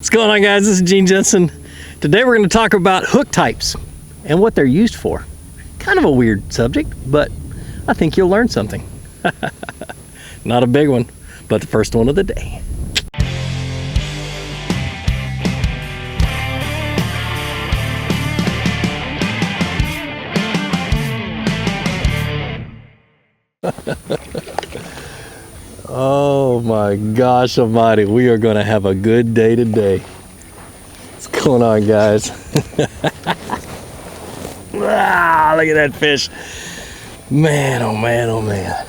What's going on, guys? This is Gene Jensen. Today we're going to talk about hook types and what they're used for. Kind of a weird subject, but I think you'll learn something. Not a big one, but the first one of the day. Oh my gosh almighty, we are going to have a good day today. What's going on, guys? Ah, look at that fish. Man, oh man, oh man.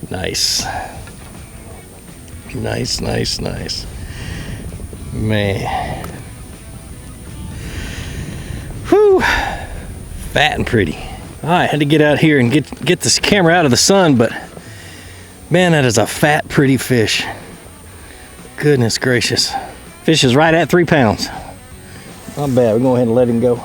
Nice. Nice, nice, nice. Man. Whew. Fat and pretty. I had to get out here and get this camera out of the sun, but man, that is a fat, pretty fish. Goodness gracious. Fish is right at 3 pounds. Not bad. We're going to go ahead and let him go.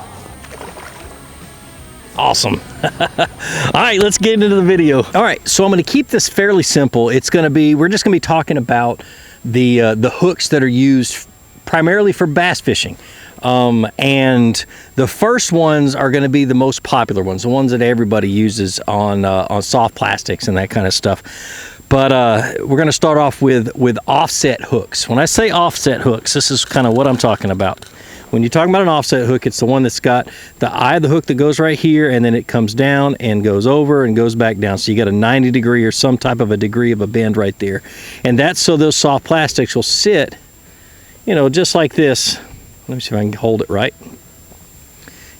Awesome. All right, let's get into the video. All right, so I'm going to keep this fairly simple. We're just going to be talking about the hooks that are used primarily for bass fishing. And the first ones are going to be the most popular ones, the ones that everybody uses on soft plastics and that kind of stuff. But we're going to start off with offset hooks. When I say offset hooks, this is kind of what I'm talking about. When you're talking about an offset hook, it's the one that's got the eye of the hook that goes right here, and then it comes down and goes over and goes back down. So you got a 90 degree or some type of a degree of a bend right there. And that's so those soft plastics will sit, you know, just like this. Let me see if I can hold it right.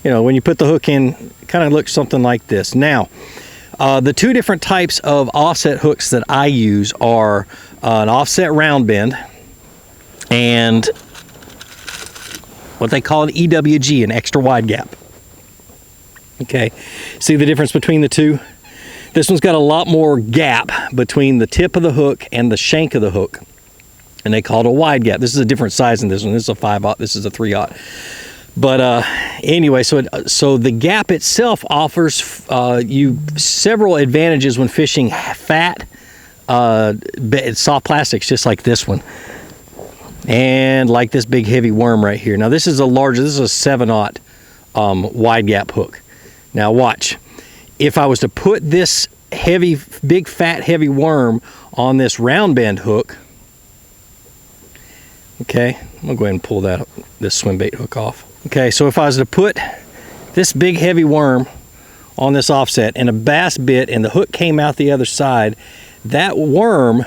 You know, when you put the hook in, it kind of looks something like this. Now, the two different types of offset hooks that I use are an offset round bend and what they call an EWG, an extra wide gap. Okay, see the difference between the two? This one's got a lot more gap between the tip of the hook and the shank of the hook. And they call it a wide gap. This is a different size than this one. This is a 5/0. This is a 3/0. But anyway, so the gap itself offers you several advantages when fishing fat, soft plastics, just like this one, and like this big heavy worm right here. Now this is a 7/0 wide gap hook. Now watch, if I was to put this big fat heavy worm on this round bend hook. Okay, I'm gonna go ahead and pull this Swimbait hook off. Okay, so if I was to put this big heavy worm on this offset and a bass bit and the hook came out the other side, that worm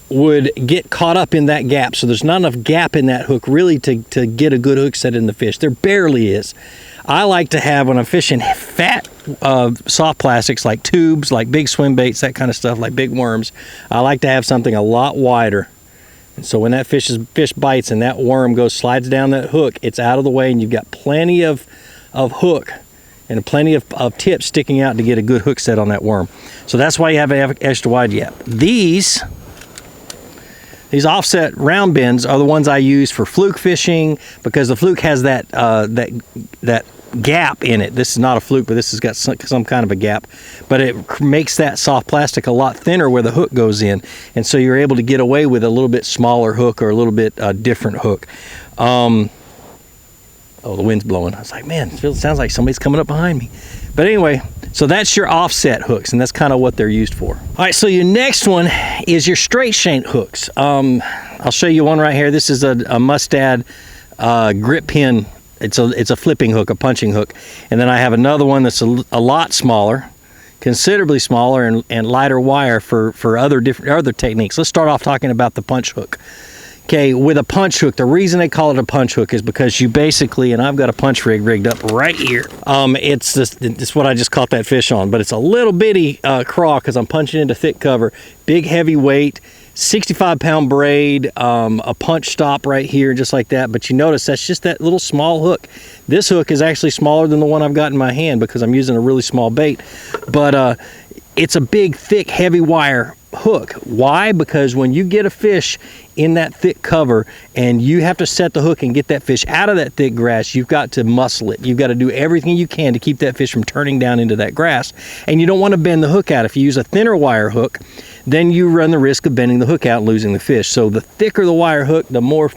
would get caught up in that gap. So there's not enough gap in that hook really to get a good hook set in the fish. There barely is. I like to have, when I'm fishing fat soft plastics like tubes, like big swim baits, that kind of stuff, like big worms, I like to have something a lot wider. So when that fish bites and that worm slides down that hook, it's out of the way and you've got plenty of hook and plenty of tips sticking out to get a good hook set on that worm. So that's why you have an extra wide gap. These offset round bends are the ones I use for fluke fishing because the fluke has that gap in it. This is not a fluke, but this has got some kind of a gap, but it makes that soft plastic a lot thinner where the hook goes in, and so you're able to get away with a little bit smaller hook or a little bit different hook. Oh, the wind's blowing. I was like, man, it sounds like somebody's coming up behind me. But anyway, so that's your offset hooks, and that's kind of what they're used for. All right, so your next one is your straight shank hooks. I'll show you one right here. This is a Mustad grip pin. It's a flipping hook, a punching hook. And then I have another one that's a lot smaller, considerably smaller and lighter wire for other techniques. Let's start off talking about the punch hook. Okay, with a punch hook, the reason they call it a punch hook is because you basically, and I've got a punch rig rigged up right here. It's what I just caught that fish on, but it's a little bitty craw because I'm punching into thick cover, big heavy weight, 65-pound braid, a punch stop right here, just like that. But you notice that's just that little small hook. This hook is actually smaller than the one I've got in my hand because I'm using a really small bait. But it's a big, thick, heavy wire hook. Why? Because when you get a fish in that thick cover and you have to set the hook and get that fish out of that thick grass, you've got to muscle it. You've got to do everything you can to keep that fish from turning down into that grass. And you don't want to bend the hook out. If you use a thinner wire hook, then you run the risk of bending the hook out and losing the fish. So the thicker the wire hook, the more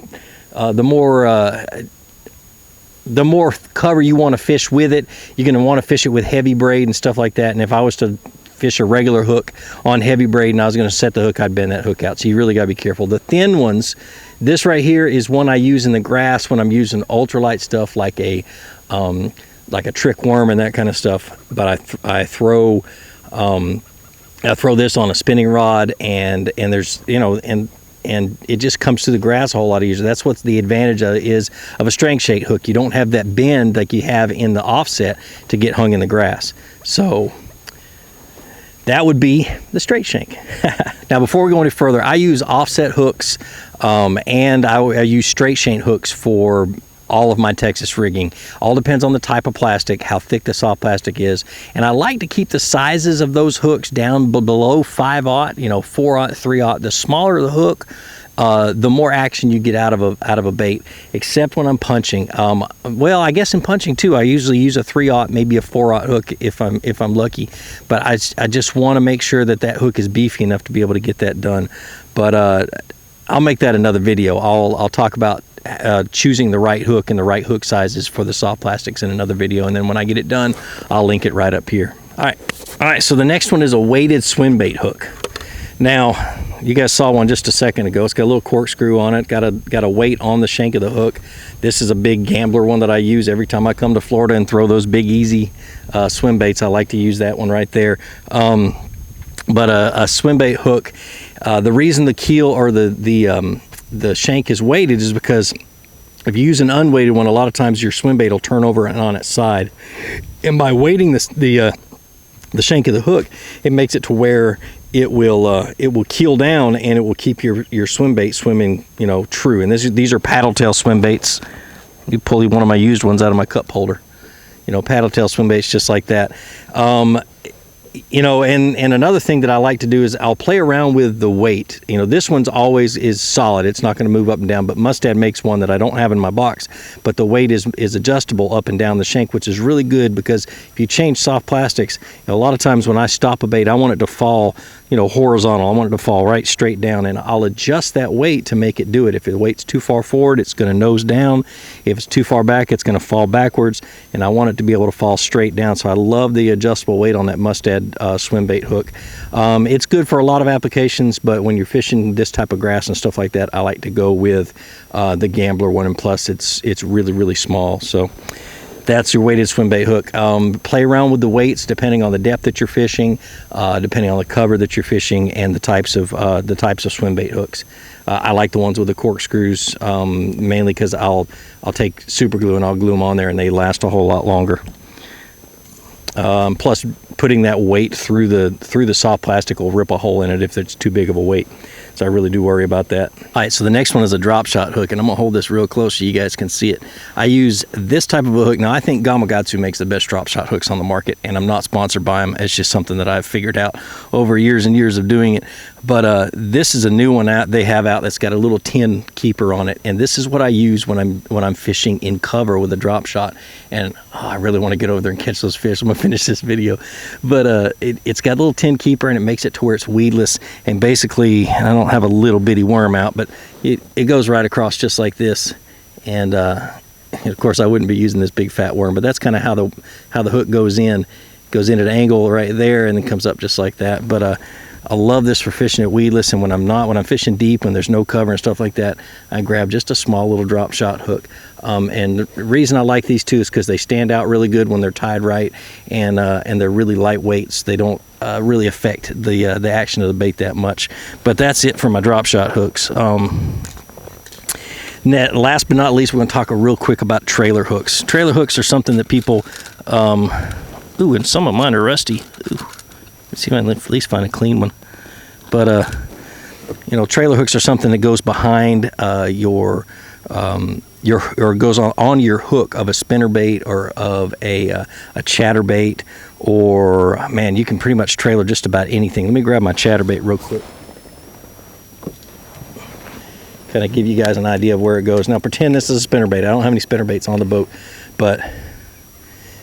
cover you want to fish with it. You're going to want to fish it with heavy braid and stuff like that. And if I was to fish a regular hook on heavy braid and I was going to set the hook, I'd bend that hook out. So you really got to be careful. The thin ones, this right here is one I use in the grass when I'm using ultralight stuff like a trick worm and that kind of stuff. But I throw this on a spinning rod, and there's, you know, and it just comes through the grass a whole lot easier. That's what the advantage of a strength shake hook. You don't have that bend like you have in the offset to get hung in the grass. So that would be the straight shank. Now, before we go any further, I use offset hooks and I use straight shank hooks for all of my Texas rigging. All depends on the type of plastic, how thick the soft plastic is. And I like to keep the sizes of those hooks down below 5/0, you know, 4/0, 3/0. The smaller the hook, the more action you get out of a bait, except when I'm punching. Well, I guess in punching too, I usually use a 3/0, maybe a 4/0 hook if I'm lucky. But I just want to make sure that hook is beefy enough to be able to get that done. But I'll make that another video. I'll talk about choosing the right hook and the right hook sizes for the soft plastics in another video, and then when I get it done, I'll link it right up here. All right. So the next one is a weighted Swimbait hook. Now, you guys saw one just a second ago. It's got a little corkscrew on it, got a weight on the shank of the hook. This is a big gambler one that I use every time I come to Florida and throw those big easy swim baits. I like to use that one right there. But a Swimbait hook, the reason the keel or the shank is weighted is because if you use an unweighted one, a lot of times your swim bait will turn over and on its side. And by weighting the shank of the hook, it makes it to where it will keel down and it will keep your swim bait swimming, you know, true. And these are paddle tail swim baits. You pull one of my used ones out of my cup holder. You know, paddle tail swim baits just like that. You know, and another thing that I like to do is I'll play around with the weight. You know, this one's always is solid. It's not going to move up and down, but Mustad makes one that I don't have in my box, but the weight is adjustable up and down the shank, which is really good because if you change soft plastics, you know, a lot of times when I stop a bait, I want it to fall, you know, horizontal. I want it to fall right straight down, and I'll adjust that weight to make it do it. If the weight's too far forward, it's going to nose down. If it's too far back, it's going to fall backwards, and I want it to be able to fall straight down. So I love the adjustable weight on that Mustad swim bait hook. It's good for a lot of applications, but when you're fishing this type of grass and stuff like that, I like to go with the Gambler one, and plus it's really, really small. So that's your weighted swim bait hook. Play around with the weights depending on the depth that you're fishing, depending on the cover that you're fishing, and the types of swim bait hooks. I like the ones with the corkscrews mainly because I'll take super glue and I'll glue them on there, and they last a whole lot longer. Plus, putting that weight through the soft plastic will rip a hole in it if it's too big of a weight. So I really do worry about that. All right, so the next one is a Dropshot hook, and I'm gonna hold this real close so you guys can see it. I use this type of a hook. Now, I think Gamakatsu makes the best Dropshot hooks on the market, and I'm not sponsored by them. It's just something that I've figured out over years and years of doing it. But this is a new one they have out that's got a little tin keeper on it, and this is what I use when I'm fishing in cover with a Dropshot. And I really want to get over there and catch those fish. I'm gonna finish this video, but it's got a little tin keeper, and it makes it to where it's weedless. And basically, I don't have a little bitty worm out, but it goes right across just like this. And of course, I wouldn't be using this big fat worm, but that's kind of how the hook goes in. Goes in at an angle right there, and then comes up just like that. But I love this for fishing at weedless, and when I'm fishing deep, when there's no cover and stuff like that, I grab just a small little Dropshot hook. And the reason I like these two is because they stand out really good when they're tied right, and they're really lightweights. They don't really affect the action of the bait that much. But that's it for my Dropshot hooks. Last but not least, we're going to talk real quick about trailer hooks. Trailer hooks are something that people, ooh, and some of mine are rusty. Ooh. Let's see if I can at least find a clean one. But you know, trailer hooks are something that goes behind or goes on your hook of a spinnerbait or of a chatterbait or man, you can pretty much trailer just about anything. Let me grab my chatterbait real quick. Kind of give you guys an idea of where it goes. Now pretend this is a spinnerbait. I don't have any spinnerbaits on the boat, but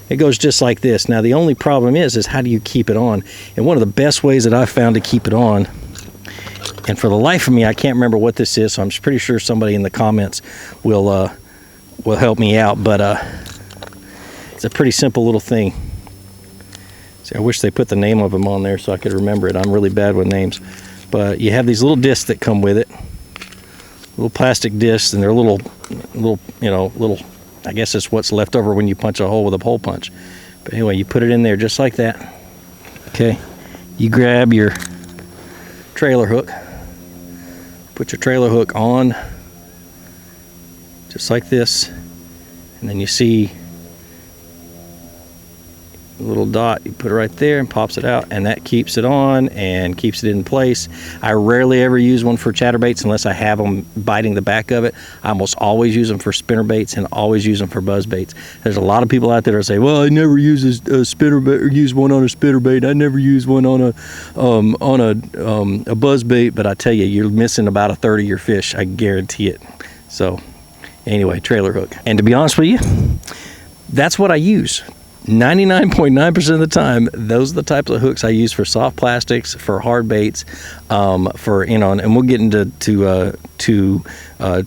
it goes just like this. Now the only problem is how do you keep it on? And one of the best ways that I've found to keep it on, and for the life of me, I can't remember what this is, so I'm pretty sure somebody in the comments will help me out, but it's a pretty simple little thing. See, I wish they put the name of them on there so I could remember it. I'm really bad with names. But you have these little discs that come with it. Little plastic discs, and they're little, I guess it's what's left over when you punch a hole with a hole punch. But anyway, you put it in there just like that. Okay, you grab your trailer hook, put your trailer hook on just like this, and then you see a little dot, you put it right there and pops it out, and that keeps it on and keeps it in place. I rarely ever use one for chatterbaits unless I have them biting the back of it. I almost always use them for spinnerbaits and always use them for buzzbaits. There's a lot of people out there that say, well, I never use a spinnerbait or use one on a spinnerbait. I never use one on a buzzbait, but I tell you, you're missing about a third of your fish. I guarantee it. So anyway, trailer hook. And to be honest with you, that's what I use. 99.9% of the time, those are the types of hooks I use for soft plastics, for hard baits, for, and we'll get into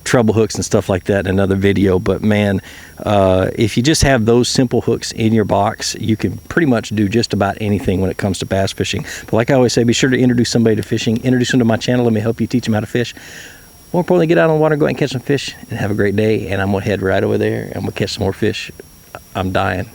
treble hooks and stuff like that in another video. But man, if you just have those simple hooks in your box, you can pretty much do just about anything when it comes to bass fishing. But like I always say, be sure to introduce somebody to fishing, introduce them to my channel. Let me help you teach them how to fish. More importantly, get out on the water, go out and catch some fish, and have a great day. And I'm gonna head right over there and I'm gonna catch some more fish. I'm dying.